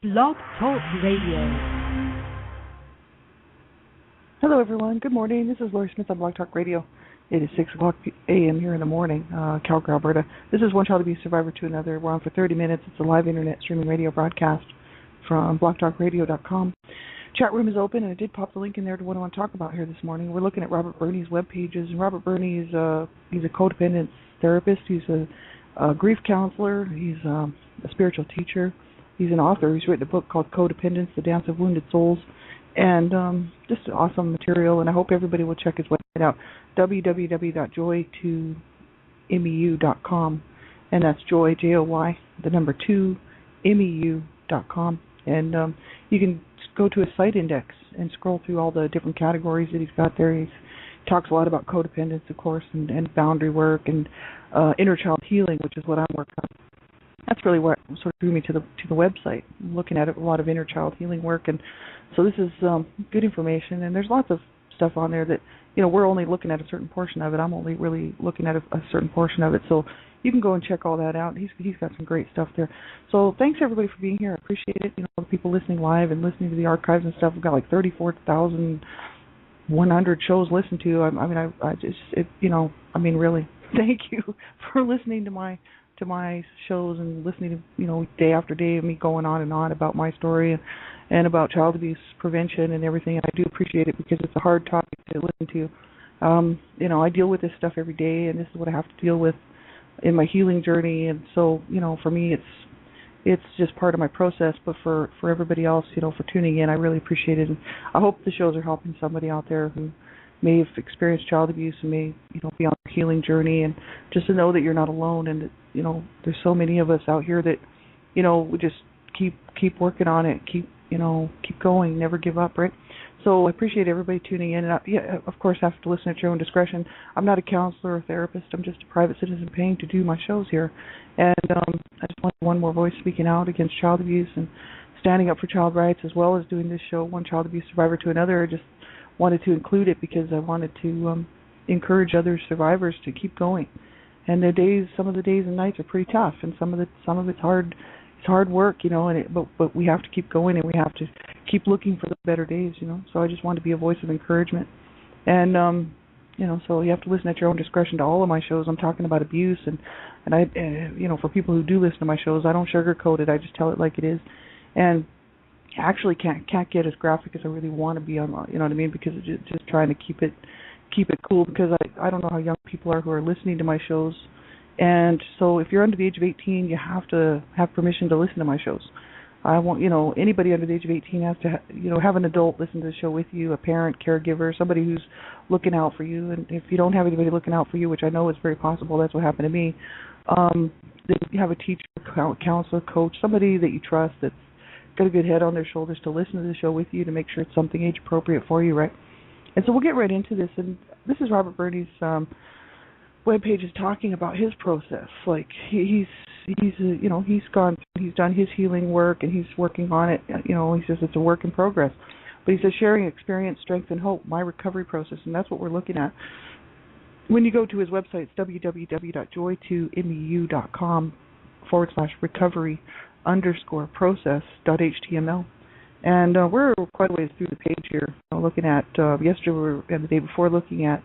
Blog Talk Radio. Hello, everyone. Good morning. This is Lori Smith on Blog Talk Radio. It is 6 o'clock a.m. here in the morning, Calgary, Alberta. This is One Child Abuse Survivor to Another. We're on for 30 minutes. It's a live internet streaming radio broadcast from blogtalkradio.com. Chat room is open, and I did pop the link in there to what I want to talk about here this morning. We're looking at Robert Berney's web pages, and Robert Berney is he's a codependence therapist. He's a grief counselor. He's a spiritual teacher. He's an author. He's written a book called Codependence: The Dance of Wounded Souls, and just awesome material. And I hope everybody will check his website out, www.joy2meu.com, and that's joy, J-O-Y, the number 2, meu.com. And you can go to his site index and scroll through all the different categories that he's got there. He talks a lot about codependence, of course, and boundary work and inner child healing, which is what I'm working on. That's really what sort of drew me to the website. I'm looking at it, a lot of inner child healing work, and so this is good information. And there's lots of stuff on there that we're only looking at a certain portion of it. I'm only really looking at a certain portion of it. So you can go and check all that out. He's got some great stuff there. So thanks everybody for being here. I appreciate it. The people listening live and listening to the archives and stuff. We've got like 34,100 shows listened to. Really, thank you for listening to my shows and listening to day after day of me going on and on about my story and about child abuse prevention and everything. And I do appreciate it because it's a hard topic to listen to. I deal with this stuff every day, and this is what I have to deal with in my healing journey. And so for me it's just part of my process. But for everybody else, for tuning in, I really appreciate it. And I hope the shows are helping somebody out there who may have experienced child abuse and may be on a healing journey, and just to know that you're not alone, and that there's so many of us out here that we just keep working on it, keep going, never give up, right? So I appreciate everybody tuning in, and of course have to listen at your own discretion. I'm not a counselor or therapist. I'm just a private citizen paying to do my shows here, and I just want one more voice speaking out against child abuse and standing up for child rights, as well as doing this show, One Child Abuse Survivor to Another. I just wanted to include it because I wanted to encourage other survivors to keep going. And some of the days and nights are pretty tough, and some of it's hard. It's hard work, but we have to keep going, and we have to keep looking for the better days, So I just want to be a voice of encouragement, and so you have to listen at your own discretion to all of my shows. I'm talking about abuse, and I, for people who do listen to my shows, I don't sugarcoat it. I just tell it like it is, and actually can't get as graphic as I really want to be on, because it's just trying to keep it cool, because I don't know how young people are who are listening to my shows. And so if you're under the age of 18, you have to have permission to listen to my shows. I want, anybody under the age of 18 has to have an adult listen to the show with you, a parent, caregiver, somebody who's looking out for you. And if you don't have anybody looking out for you, which I know is very possible, that's what happened to me, then you have a teacher, counselor, coach, somebody that you trust that's got a good head on their shoulders to listen to the show with you to make sure it's something age appropriate for you, right? And so we'll get right into this. And this is Robert Berney's webpage is talking about his process. Like he's done his healing work, and he's working on it. He says it's a work in progress. But he says sharing experience, strength, and hope, my recovery process, and that's what we're looking at. When you go to his website, it's www.joy2meu.com/recovery_process.html. And we're quite a ways through the page here, looking at, yesterday and the day before, looking at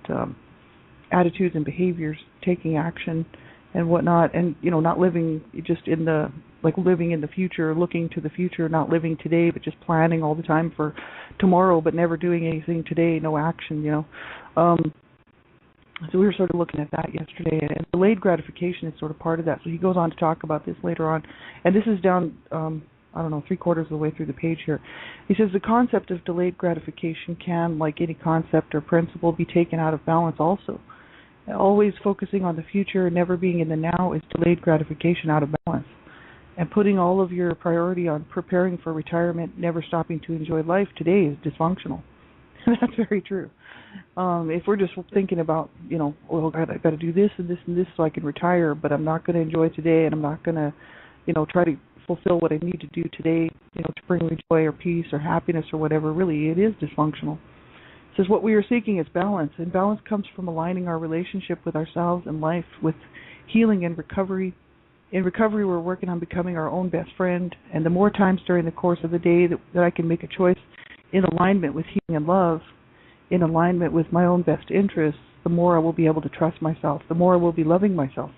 attitudes and behaviors, taking action and whatnot, and, not living just living in the future, looking to the future, not living today, but just planning all the time for tomorrow, but never doing anything today, no action, So we were sort of looking at that yesterday, and delayed gratification is sort of part of that. So he goes on to talk about this later on, and this is down, 3/4 of the way through the page here. He says the concept of delayed gratification can, like any concept or principle, be taken out of balance also. Always focusing on the future and never being in the now is delayed gratification out of balance. And putting all of your priority on preparing for retirement, never stopping to enjoy life today is dysfunctional. That's very true. If we're just thinking about, I've got to do this and this and this so I can retire, but I'm not going to enjoy today, and I'm not going to, try to fulfill what I need to do today, to bring me joy or peace or happiness or whatever, really it is dysfunctional. It says what we are seeking is balance, and balance comes from aligning our relationship with ourselves and life with healing and recovery In recovery, we're working on becoming our own best friend, and the more times during the course of the day that I can make a choice in alignment with healing and love, in alignment with my own best interests, the more I will be able to trust myself, the more I will be loving myself.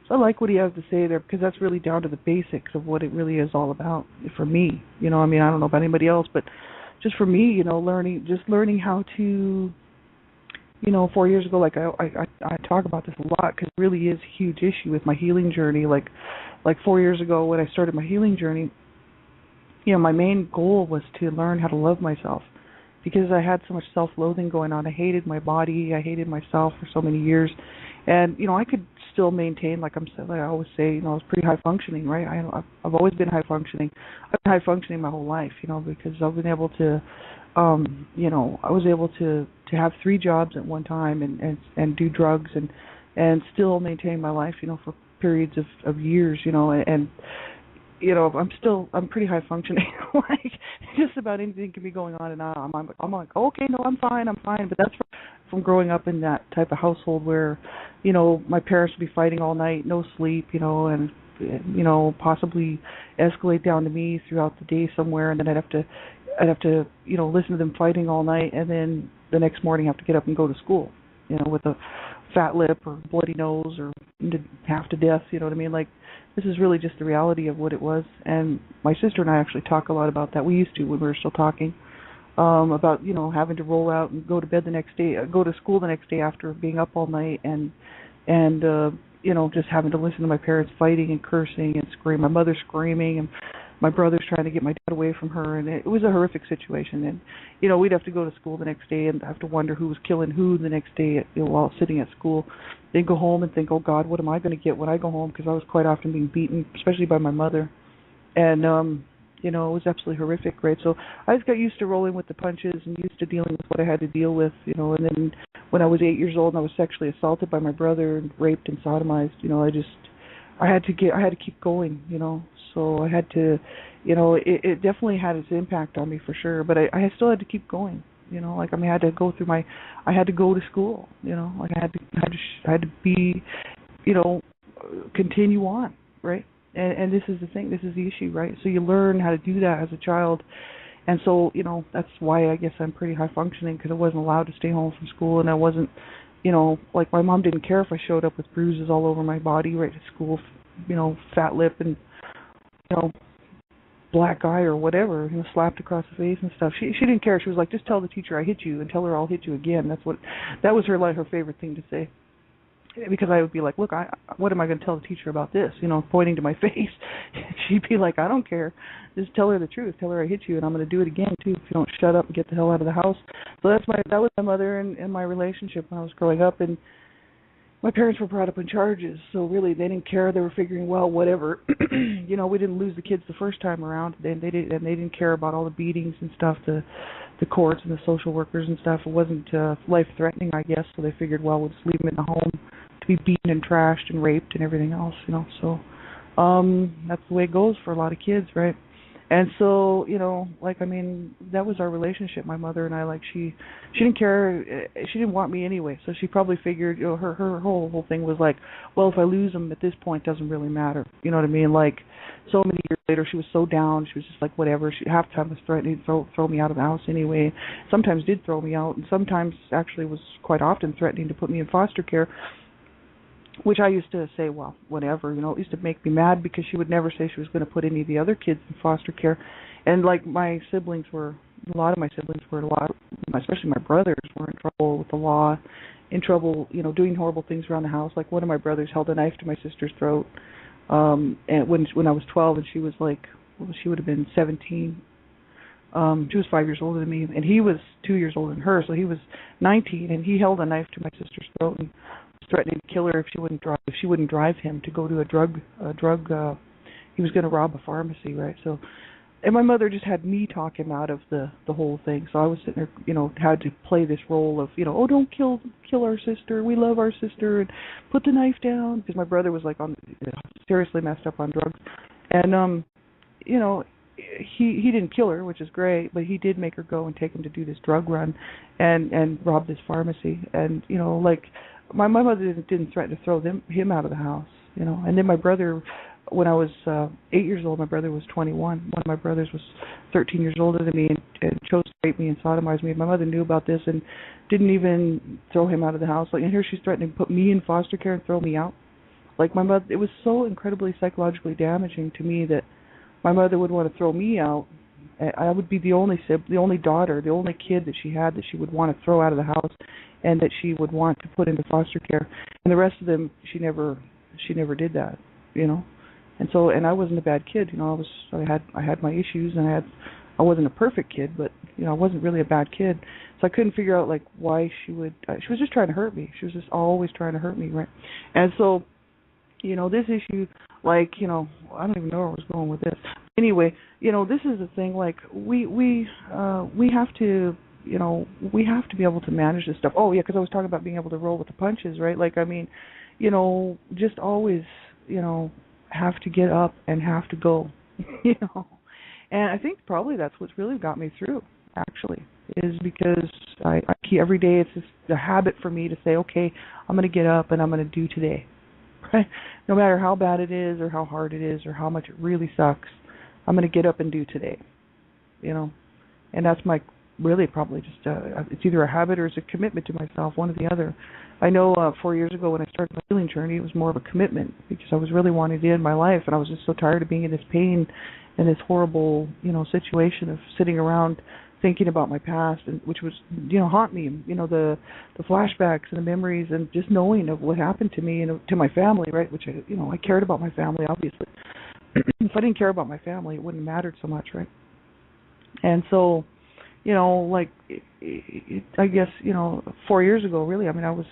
So I like what he has to say there, because that's really down to the basics of what it really is all about for me. I don't know about anybody else, but just for me, learning how to, 4 years ago, like I talk about this a lot because it really is a huge issue with my healing journey. Like 4 years ago when I started my healing journey, my main goal was to learn how to love myself, because I had so much self-loathing going on. I hated my body. I hated myself for so many years. And, I could still maintain, like I always say, I was pretty high functioning, right? I've always been high functioning. I've been high functioning my whole life, because I've been able to, I was able to have 3 jobs at one time and do drugs and still maintain my life, for periods of years, and I'm pretty high functioning. Like just about anything can be going on, and I'm like, okay, no, I'm fine. But that's from growing up in that type of household where, my parents would be fighting all night, no sleep, and possibly escalate down to me throughout the day somewhere, and then I'd have to listen to them fighting all night, and then the next morning have to get up and go to school, with a fat lip or bloody nose or half to death. You know what I mean? Like, this is really just the reality of what it was. And my sister and I actually talk a lot about that. We used to when we were still talking about having to roll out and go to bed the next day, go to school the next day after being up all night, and just having to listen to my parents fighting and cursing and screaming, my mother screaming, and my brother's trying to get my dad away from her, and it was a horrific situation. And we'd have to go to school the next day and have to wonder who was killing who the next day while sitting at school. Then go home and think, oh God, what am I going to get when I go home? Because I was quite often being beaten, especially by my mother, and it was absolutely horrific, right? So I just got used to rolling with the punches and used to dealing with what I had to deal with, and then when I was 8 years old and I was sexually assaulted by my brother and raped and sodomized, I had to keep going, so I had to, it definitely had its impact on me for sure, but I still had to keep going, I had to go through I had to go to school, I had to be, continue on, right? And this is the thing, this is the issue, right? So you learn how to do that as a child, and so, that's why I guess I'm pretty high functioning, because I wasn't allowed to stay home from school, and I wasn't, like my mom didn't care if I showed up with bruises all over my body right at school, fat lip and, black eye or whatever, slapped across the face and stuff. She didn't care. She was like, just tell the teacher I hit you and tell her I'll hit you again. That was her favorite thing to say. Because I would be like, look, what am I going to tell the teacher about this? Pointing to my face. She'd be like, I don't care. Just tell her the truth. Tell her I hit you, and I'm going to do it again too if you don't shut up and get the hell out of the house. So that was my mother and my relationship when I was growing up, and my parents were brought up on charges, so really they didn't care. They were figuring, well, whatever. We didn't lose the kids the first time around. They didn't care about all the beatings and stuff, the courts and the social workers and stuff. It wasn't life-threatening, I guess, so they figured, well, we'll just leave them in the home to be beaten and trashed and raped and everything else, So that's the way it goes for a lot of kids, right? And so, that was our relationship, my mother and I. Like, she didn't care. She didn't want me anyway, so she probably figured, her whole thing was like, well, if I lose them at this point, it doesn't really matter. You know what I mean? Like, so many years later, she was so down. She was just like, whatever. She half the time was threatening to throw me out of the house anyway. Sometimes did throw me out, and sometimes actually was quite often threatening to put me in foster care, which I used to say, well, whatever, it used to make me mad because she would never say she was going to put any of the other kids in foster care. And like a lot of my siblings were, especially my brothers, were in trouble with the law, in trouble, doing horrible things around the house. Like one of my brothers held a knife to my sister's throat, and when I was 12, and she was like, she would have been 17. She was 5 years older than me, and he was 2 years older than her, so he was 19, and he held a knife to my sister's throat and threatening to kill her if she wouldn't drive him to go to a drug he was going to rob a pharmacy, right? So, and my mother just had me talk him out of the whole thing. So I was sitting there, had to play this role of, oh, don't kill our sister, we love our sister, and put the knife down, because my brother was like seriously messed up on drugs. And he didn't kill her, which is great, but he did make her go and take him to do this drug run and rob this pharmacy. And my mother didn't threaten to throw him out of the house, And then my brother when I was 8 years old, my brother was 21. One of my brothers was 13 years older than me and chose to rape me and sodomize me. My mother knew about this and didn't even throw him out of the house. Like, and here she's threatening to put me in foster care and throw me out. Like, my mother, it was so incredibly psychologically damaging to me that my mother would want to throw me out. I would be the only daughter, the only kid that she had that she would want to throw out of the house, and that she would want to put into foster care. And the rest of them, she never did that, you know. And so, and I wasn't a bad kid, you know. I had my issues, and I wasn't a perfect kid, but you know, I wasn't really a bad kid. So I couldn't figure out like why she would. She was just trying to hurt me. She was just always trying to hurt me, right? And so, you know, this issue, like, you know, I don't even know where I was going with this. Anyway, you know, this is the thing. Like, we have to, you know, we have to be able to manage this stuff. Oh yeah, because I was talking about being able to roll with the punches, right? Like, I mean, you know, just always, you know, have to get up and have to go, you know. And I think probably that's what's really got me through, actually, is because I keep, every day it's just a habit for me to say, okay, I'm going to get up and I'm going to do today. Right? No matter how bad it is or how hard it is or how much it really sucks, I'm going to get up and do today, you know. And that's my really probably just it's either a habit or it's a commitment to myself, one or the other. I know 4 years ago when I started my healing journey, it was more of a commitment because I was really wanting to end my life, and I was just so tired of being in this pain and this horrible, you know, situation of sitting around thinking about my past, and which was, you know, haunt me, you know, the flashbacks and the memories and just knowing of what happened to me and to my family, right, which I, you know, I cared about my family, obviously. If I didn't care about my family, it wouldn't have mattered so much, right? And so, you know, like, I guess, you know, 4 years ago, really, I mean, I was,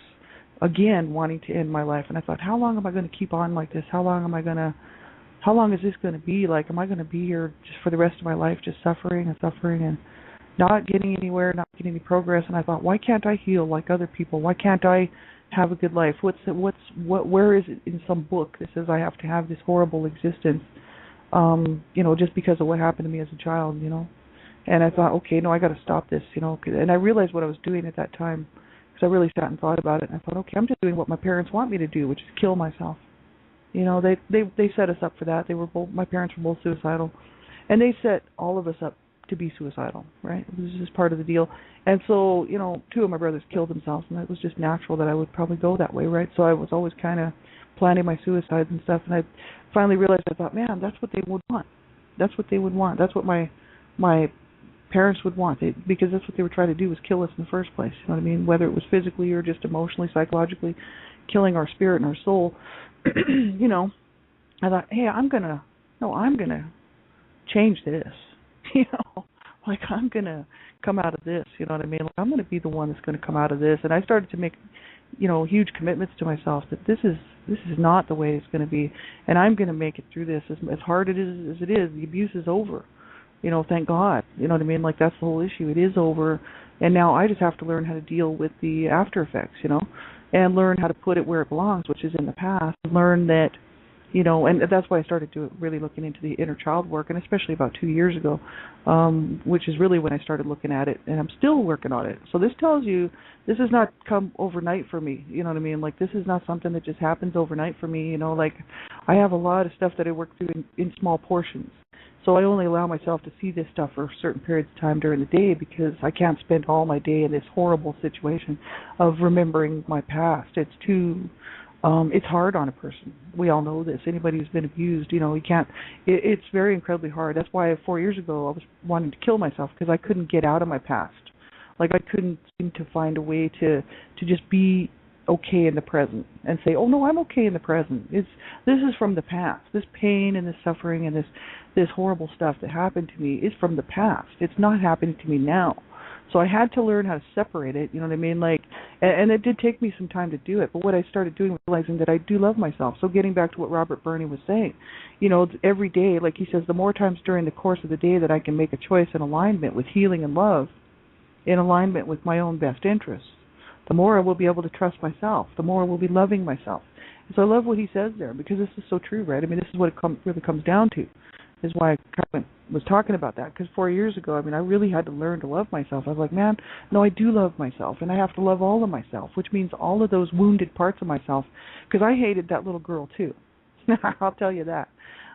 again, wanting to end my life, and I thought, how long am I going to keep on like this? How long is this going to be? Like, am I going to be here just for the rest of my life, just suffering and not getting anywhere, not getting any progress? And I thought, why can't I heal like other people? Why can't I have a good life? Where is it in some book that says I have to have this horrible existence, you know, just because of what happened to me as a child, you know? And I thought, okay, no, I got to stop this, you know. And I realized what I was doing at that time, because I really sat and thought about it. And I thought, okay, I'm just doing what my parents want me to do, which is kill myself. You know, they set us up for that. My parents were both suicidal, and they set all of us up to be suicidal, right? This is just part of the deal. And so, you know, two of my brothers killed themselves, and it was just natural that I would probably go that way, right? So I was always kind of planning my suicides and stuff, and I finally realized, I thought, man, that's what they would want. That's what they would want. That's what my parents would want, because that's what they were trying to do, was kill us in the first place. You know what I mean? Whether it was physically or just emotionally, psychologically, killing our spirit and our soul. You know, I thought, hey, I'm gonna change this. You know, like, I'm gonna come out of this. You know what I mean? Like, I'm gonna be the one that's gonna come out of this. And I started to make, you know, huge commitments to myself that this is not the way it's gonna be, and I'm gonna make it through this. As hard it is as it is, the abuse is over. You know, thank God. You know what I mean? Like, that's the whole issue. It is over, and now I just have to learn how to deal with the after effects, you know, and learn how to put it where it belongs, which is in the past. Learn that, you know, and that's why I started really looking into the inner child work, and especially about 2 years ago, which is really when I started looking at it, and I'm still working on it. So this tells you this has not come overnight for me, you know what I mean? Like, this is not something that just happens overnight for me, you know, like, I have a lot of stuff that I work through in small portions. So I only allow myself to see this stuff for certain periods of time during the day, because I can't spend all my day in this horrible situation of remembering my past. It's too, it's hard on a person. We all know this. Anybody who's been abused, you know, you can't, it's very incredibly hard. That's why 4 years ago I was wanting to kill myself, because I couldn't get out of my past. Like, I couldn't seem to find a way to just be okay in the present and say, oh no, I'm okay in the present. This is from the past. This pain and this suffering and this horrible stuff that happened to me is from the past. It's not happening to me now. So I had to learn how to separate it, you know what I mean? Like, and it did take me some time to do it, but what I started doing was realizing that I do love myself. So getting back to what Robert Burney was saying, you know, every day, like he says, the more times during the course of the day that I can make a choice in alignment with healing and love, in alignment with my own best interests, the more I will be able to trust myself, the more I will be loving myself. And so I love what he says there, because this is so true, right? I mean, this is what it really comes down to, is why I kind of was talking about that. Because 4 years ago, I mean, I really had to learn to love myself. I was like, man, no, I do love myself, and I have to love all of myself, which means all of those wounded parts of myself, because I hated that little girl too. I'll tell you that.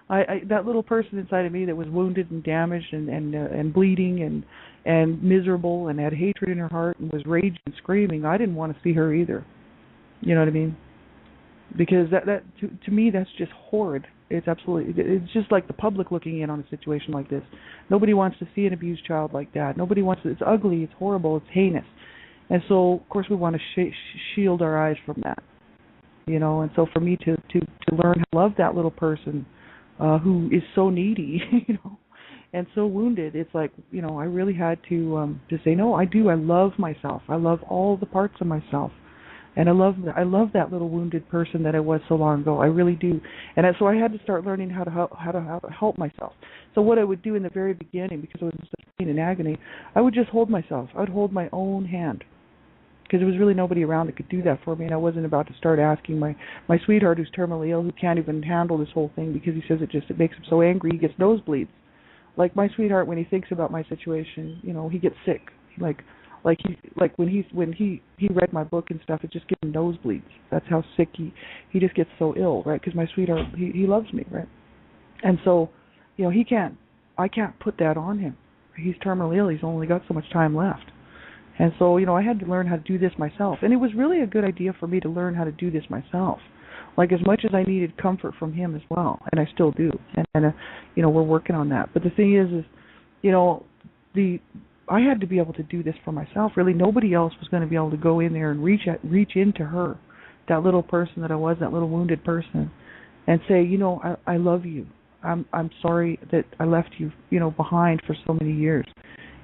I that little person inside of me that was wounded and damaged and bleeding and miserable and had hatred in her heart and was raging and screaming. I didn't want to see her either. You know what I mean? Because that to me that's just horrid. It's absolutely, it's just like the public looking in on a situation like this. Nobody wants to see an abused child like that. Nobody wants to. It's ugly. It's horrible. It's heinous. And so of course we want to shield our eyes from that. You know, and so for me to learn how to love that little person who is so needy, you know, and so wounded, it's like, you know, I really had to say, no, I do. I love myself. I love all the parts of myself. And I love that little wounded person that I was so long ago. I really do. And so I had to start learning how to help myself. So what I would do in the very beginning, because I was in such pain and agony, I would just hold myself. I would hold my own hand, because there was really nobody around that could do that for me, and I wasn't about to start asking my sweetheart, who's terminally ill, who can't even handle this whole thing because he says it makes him so angry he gets nosebleeds. Like my sweetheart, when he thinks about my situation, you know, he gets sick. Like when he read my book and stuff, it just gives him nosebleeds. That's how sick he just gets so ill, right? Because my sweetheart, he loves me, right? And so, you know, I can't put that on him. He's terminally ill. He's only got so much time left. And so, you know, I had to learn how to do this myself. And it was really a good idea for me to learn how to do this myself. Like, as much as I needed comfort from him as well, and I still do. And you know, we're working on that. But the thing is, you know, I had to be able to do this for myself. Really, nobody else was going to be able to go in there and reach into her, that little person that I was, that little wounded person, and say, you know, I love you. I'm sorry that I left you, you know, behind for so many years.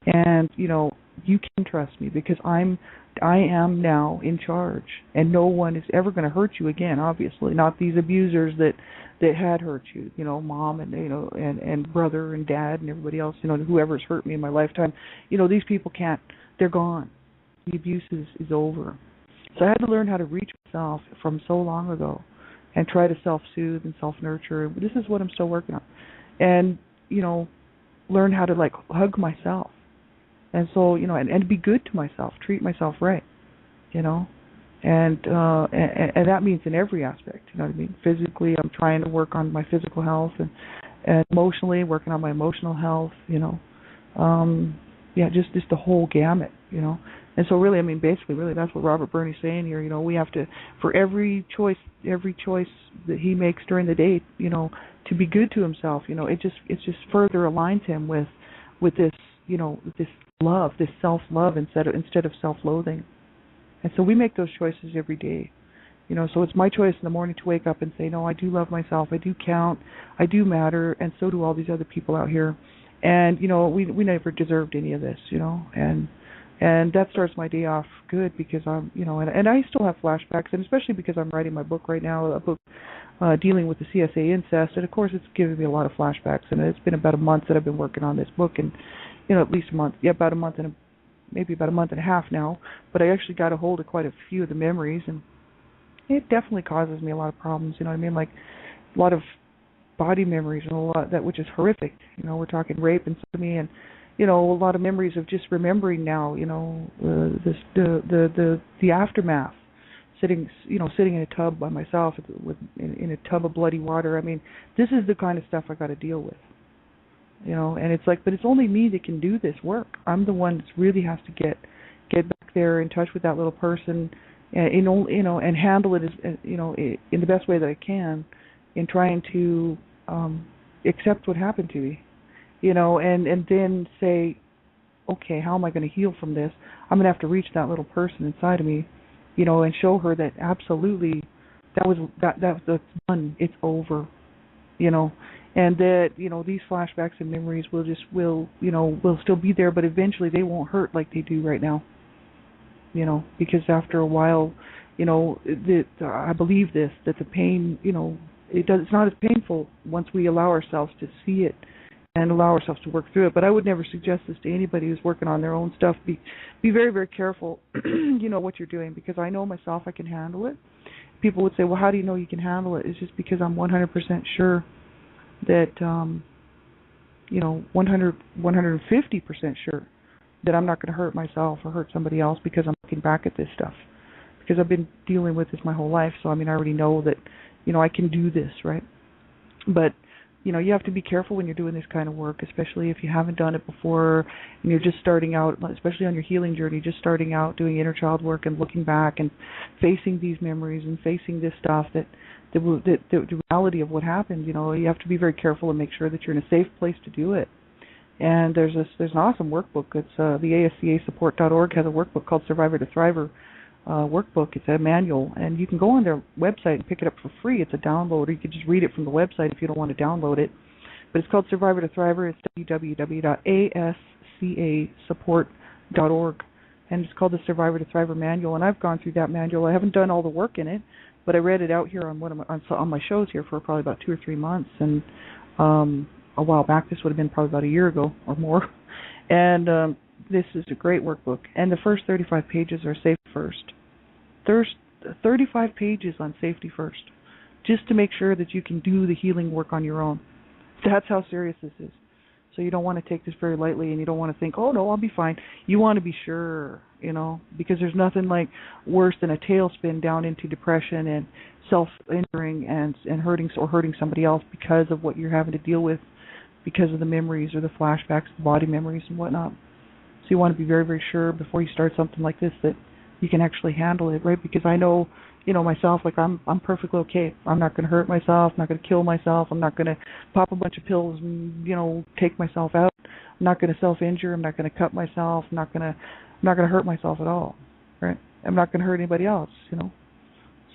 And, you know, you can trust me because I am now in charge, and no one is ever going to hurt you again. Obviously, not these abusers that had hurt you. You know, mom and, you know, and brother and dad and everybody else. You know, whoever's hurt me in my lifetime. You know, these people can't. They're gone. The abuse is over. So I had to learn how to reach myself from so long ago, and try to self-soothe and self-nurture. This is what I'm still working on, and, you know, learn how to like hug myself. And so, you know, and be good to myself, treat myself right, you know, and that means in every aspect, you know what I mean? Physically, I'm trying to work on my physical health, and emotionally, working on my emotional health, you know, just the whole gamut, you know. And so really, I mean, basically, really, that's what Robert Burney's saying here. You know, we have to, for every choice that he makes during the day, you know, to be good to himself. You know, it just further aligns him with this, you know, this love, this self-love instead of self-loathing. And so we make those choices every day. You know, so it's my choice in the morning to wake up and say, no, I do love myself, I do count, I do matter, and so do all these other people out here. And, you know, we never deserved any of this, you know, and that starts my day off good, because I'm, you know, and I still have flashbacks, and especially because I'm writing my book right now, a book dealing with the CSA incest, and of course it's giving me a lot of flashbacks, and it's been about a month that I've been working on this book, and, you know, at least a month, about a month and maybe about a month and a half now, but I actually got a hold of quite a few of the memories, and it definitely causes me a lot of problems, you know what I mean, like a lot of body memories and a lot that, which is horrific, you know, we're talking rape and sodomy, and, you know, a lot of memories of just remembering now, you know, the aftermath, sitting in a tub by myself in a tub of bloody water. I mean, this is the kind of stuff I got to deal with, you know, and it's like, but it's only me that can do this work. I'm the one that really has to get back there in touch with that little person, and, you know, and handle it as, you know, in the best way that I can, in trying to accept what happened to me, you know, and then say, okay, how am I going to heal from this? I'm going to have to reach that little person inside of me, you know, and show her that absolutely that's done, it's over, you know, and that, you know, these flashbacks and memories will still be there, but eventually they won't hurt like they do right now, you know, because after a while, you know, I believe this, that the pain, you know, it's not as painful once we allow ourselves to see it and allow ourselves to work through it. But I would never suggest this to anybody who's working on their own stuff. Be very, very careful, you know, what you're doing, because I know myself I can handle it. People would say, well, how do you know you can handle it? It's just because I'm 100% sure that, you know, 150% sure that I'm not going to hurt myself or hurt somebody else, because I'm looking back at this stuff. Because I've been dealing with this my whole life, so I mean, I already know that, you know, I can do this, right? But you have to be careful when you're doing this kind of work, especially if you haven't done it before and you're just starting out, especially on your healing journey, just starting out doing inner child work and looking back and facing these memories and facing this stuff the reality of what happened. You have to be very careful and make sure that you're in a safe place to do it. And there's an awesome workbook. It's the ASCAsupport.org has a workbook called Survivor to Thriver workbook. It's a manual, and you can go on their website and pick it up for free. It's a download, or you could just read it from the website if you don't want to download it. But it's called Survivor to Thriver. It's www.ascasupport.org, and it's called the Survivor to Thriver manual. And I've gone through that manual. I haven't done all the work in it, but I read it out here on on my shows here for probably about 2 or 3 months, and a while back. This would have been probably about a year ago or more. And this is a great workbook. And the first 35 pages are Safety First. There's 35 pages on Safety First, just to make sure that you can do the healing work on your own. That's how serious this is. So you don't want to take this very lightly, and you don't want to think, oh, no, I'll be fine. You want to be sure, because there's nothing like worse than a tailspin down into depression and self-injuring and hurting somebody else because of what you're having to deal with, because of the memories or the flashbacks, the body memories and whatnot. So you want to be very, very sure before you start something like this that you can actually handle it, right? Because I know, myself, like I'm perfectly okay. I'm not going to hurt myself. I'm not going to kill myself. I'm not going to pop a bunch of pills and, take myself out. I'm not going to self-injure. I'm not going to cut myself. I'm not going to hurt myself at all, right? I'm not going to hurt anybody else,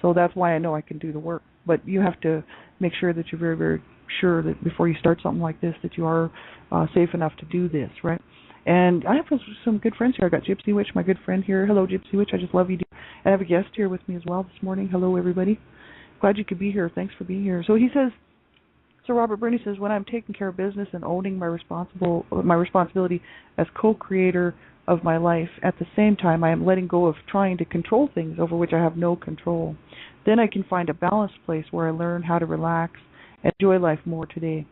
So that's why I know I can do the work. But you have to make sure that you're very, very sure that before you start something like this that you are safe enough to do this, right? And I have some good friends here. I got Gypsy Witch, my good friend here. Hello, Gypsy Witch. I just love you. I have a guest here with me as well this morning. Hello, everybody. Glad you could be here. Thanks for being here. So he says, so Robert Burney says, when I'm taking care of business and owning my responsibility as co-creator of my life, at the same time I am letting go of trying to control things over which I have no control. Then I can find a balanced place where I learn how to relax and enjoy life more today.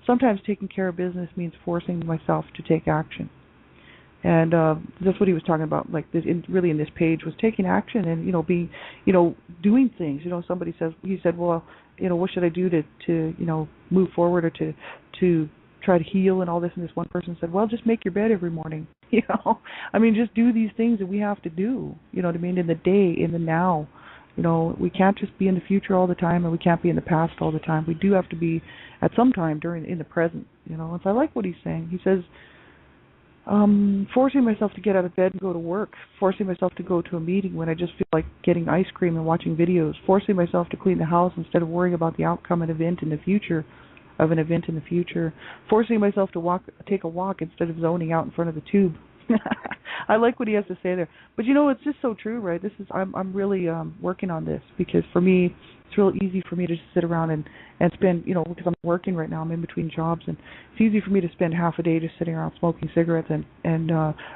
Sometimes taking care of business means forcing myself to take action. And that's what he was talking about, like this, really in this page, was taking action and, doing things. Somebody says, he said, well, what should I do to move forward or to try to heal and all this? And this one person said, well, just make your bed every morning. Just do these things that we have to do, in the day, in the now. We can't just be in the future all the time, and we can't be in the past all the time. We do have to be at some time in the present, And so I like what he's saying. He says, forcing myself to get out of bed and go to work, forcing myself to go to a meeting when I just feel like getting ice cream and watching videos, forcing myself to clean the house instead of worrying about the outcome of an event in the future, forcing myself to take a walk instead of zoning out in front of the tube. I like what he has to say there. But it's just so true, right? I'm really working on this, because for me it's real easy for me to just sit around and spend, because I'm working right now, I'm in between jobs, and it's easy for me to spend half a day just sitting around smoking cigarettes and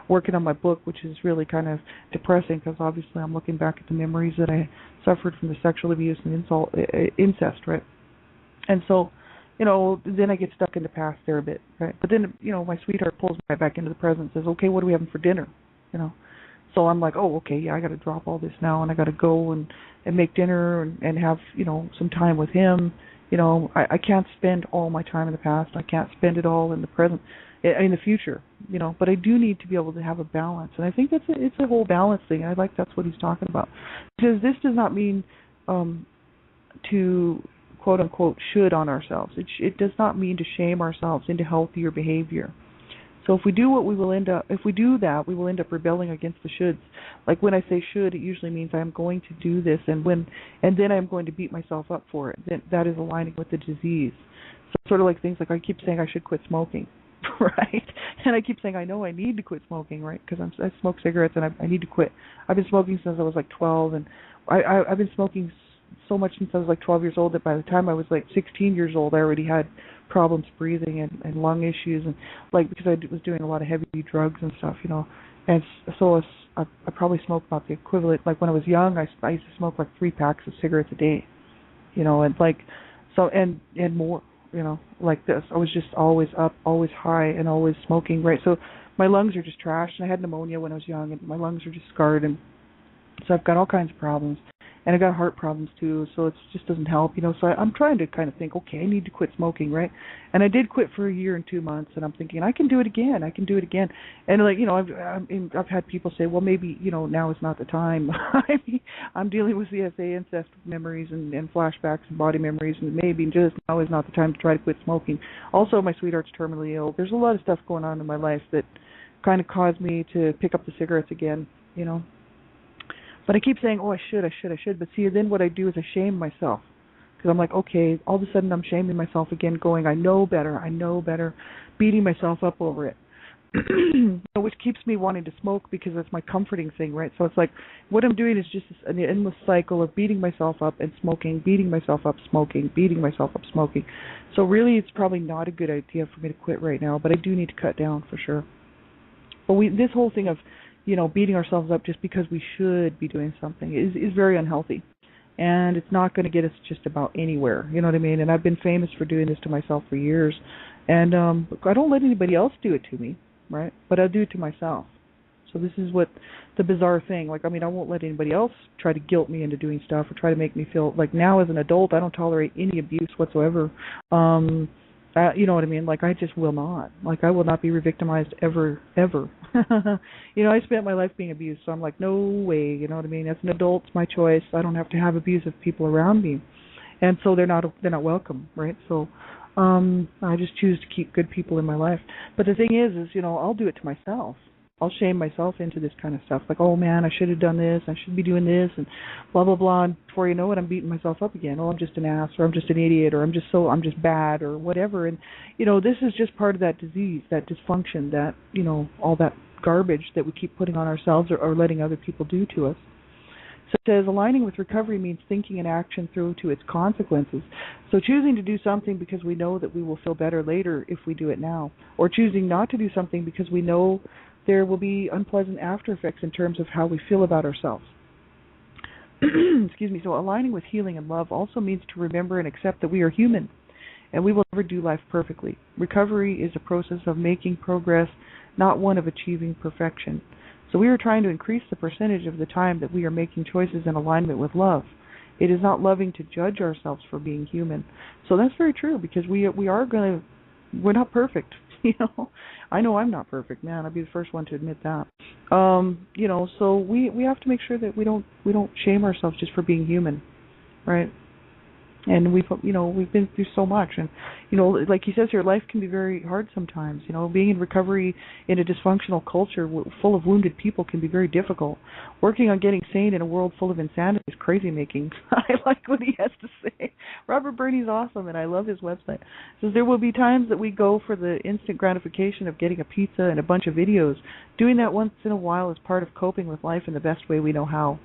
working on my book, which is really kind of depressing, because obviously I'm looking back at the memories that I suffered from the sexual abuse and incest, right? And so then I get stuck in the past there a bit, right? But then, my sweetheart pulls me right back into the present and says, okay, what are we having for dinner? So I'm like, oh, okay, yeah, I got to drop all this now, and I got to go and make dinner and have, some time with him. I can't spend all my time in the past. I can't spend it all in the present, in the future, but I do need to be able to have a balance. And I think it's a whole balance thing. I like that's what he's talking about. Because this does not mean to quote unquote should on ourselves. It does not mean to shame ourselves into healthier behavior. So if we do that, we will end up rebelling against the shoulds. Like when I say should, it usually means I'm going to do this, and then I'm going to beat myself up for it. Then that is aligning with the disease. So sort of like things like I keep saying I should quit smoking, right? And I keep saying I know I need to quit smoking, right? Because I smoke cigarettes and I need to quit. I've been smoking since I was like 12, and I've been smoking so much since I was like 12 years old that by the time I was like 16 years old, I already had problems breathing and lung issues, and because I was doing a lot of heavy drugs and stuff, and so I probably smoked about the equivalent. Like when I was young, I used to smoke like 3 packs of cigarettes a day, and more, like this. I was just always up, always high, and always smoking, right? So my lungs are just trashed, and I had pneumonia when I was young, and my lungs are just scarred, and so I've got all kinds of problems. and I got heart problems too, so it just doesn't help, So I'm trying to kind of think, okay, I need to quit smoking, right? And I did quit for a year and 2 months, and I'm thinking I can do it again. And I've had people say, well, maybe now is not the time. I'm dealing with CSA, incest memories and flashbacks and body memories, and maybe just now is not the time to try to quit smoking. Also, my sweetheart's terminally ill. There's a lot of stuff going on in my life that kind of caused me to pick up the cigarettes again. But I keep saying, oh, I should. But see, then what I do is I shame myself. Because I'm like, okay, all of a sudden I'm shaming myself again, going, I know better, beating myself up over it. Which keeps me wanting to smoke because that's my comforting thing, right? So it's like what I'm doing is just an endless cycle of beating myself up and smoking, beating myself up, smoking, beating myself up, smoking. So really it's probably not a good idea for me to quit right now, but I do need to cut down for sure. But this whole thing of beating ourselves up just because we should be doing something is very unhealthy. And it's not going to get us just about anywhere, you know what I mean? And I've been famous for doing this to myself for years. And I don't let anybody else do it to me, right? But I do it to myself. So this is what the bizarre thing, I won't let anybody else try to guilt me into doing stuff or try to make me feel like now as an adult, I don't tolerate any abuse whatsoever. You know what I mean? I just will not. I will not be re-victimized ever. I spent my life being abused, so I'm like, no way, you know what I mean? As an adult, it's my choice. I don't have to have abusive people around me. And so they're not welcome, right? So I just choose to keep good people in my life. But the thing is I'll do it to myself. I'll shame myself into this kind of stuff. Oh man, I should have done this. I should be doing this, and blah blah blah. And before you know it, I'm beating myself up again. Oh, I'm just an ass, or I'm just an idiot, or I'm just bad, or whatever. And this is just part of that disease, that dysfunction, that all that garbage that we keep putting on ourselves or letting other people do to us. So it says aligning with recovery means thinking and action through to its consequences. So choosing to do something because we know that we will feel better later if we do it now, or choosing not to do something because we know there will be unpleasant after effects in terms of how we feel about ourselves. Excuse me. So aligning with healing and love also means to remember and accept that we are human and we will never do life perfectly. Recovery is a process of making progress, not one of achieving perfection. So we are trying to increase the percentage of the time that we are making choices in alignment with love. It is not loving to judge ourselves for being human. So that's very true because we're not perfect. I know I'm not perfect, man. I'd be the first one to admit that. So we have to make sure that we don't shame ourselves just for being human, right? And we've been through so much, and like he says here, life can be very hard sometimes. Being in recovery in a dysfunctional culture full of wounded people can be very difficult. Working on getting sane in a world full of insanity is crazy making. I like what he has to say. Robert Burney's awesome, and I love his website. He says there will be times that we go for the instant gratification of getting a pizza and a bunch of videos. Doing that once in a while is part of coping with life in the best way we know how.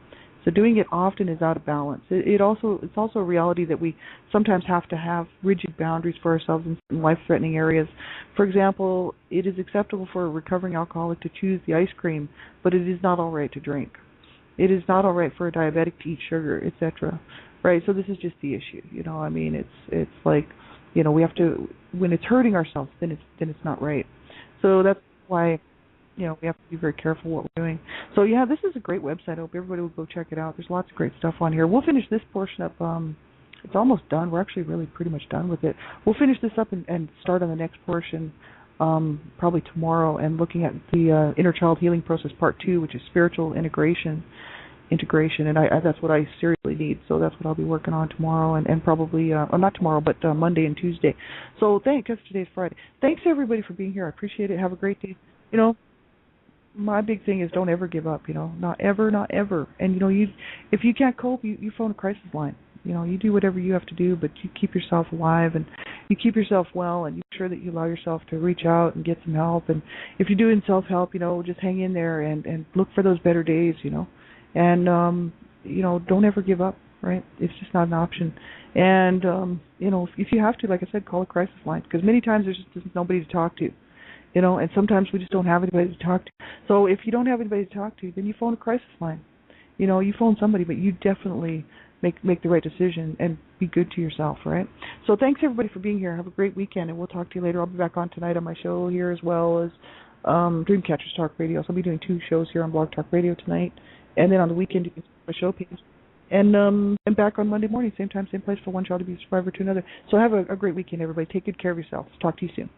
So doing it often is out of balance. It's also a reality that we sometimes have to have rigid boundaries for ourselves in certain life-threatening areas. For example, it is acceptable for a recovering alcoholic to choose the ice cream, but it is not all right to drink. It is not all right for a diabetic to eat sugar, etc. Right? So this is just the issue. It's like, we have to, when it's hurting ourselves, then it's not right. So that's why we have to be very careful what we're doing. So yeah, this is a great website. I hope everybody will go check it out. There's lots of great stuff on here. We'll finish this portion up. It's almost done. We're actually really pretty much done with it. We'll finish this up and start on the next portion probably tomorrow, and looking at the Inner Child Healing Process Part 2, which is spiritual integration, and that's what I seriously need. So that's what I'll be working on tomorrow, and probably not tomorrow, but Monday and Tuesday. So because today's Friday. Thanks everybody for being here. I appreciate it. Have a great day. My big thing is don't ever give up, not ever. And, if you can't cope, you phone a crisis line. You do whatever you have to do, but you keep yourself alive and you keep yourself well, and you make sure that you allow yourself to reach out and get some help. And if you're doing self-help, just hang in there and look for those better days, and, don't ever give up, right? It's just not an option. And, if you have to, like I said, call a crisis line, because many times there's just nobody to talk to. And sometimes we just don't have anybody to talk to. So if you don't have anybody to talk to, then you phone a crisis line. You phone somebody, but you definitely make the right decision and be good to yourself, right? So thanks everybody for being here. Have a great weekend, and we'll talk to you later. I'll be back on tonight on my show here, as well as Dreamcatchers Talk Radio. So I'll be doing 2 shows here on Blog Talk Radio tonight, and then on the weekend you can see my show page. And back on Monday morning, same time, same place, for one child abuse survivor to another. So have a great weekend, everybody. Take good care of yourselves. Talk to you soon.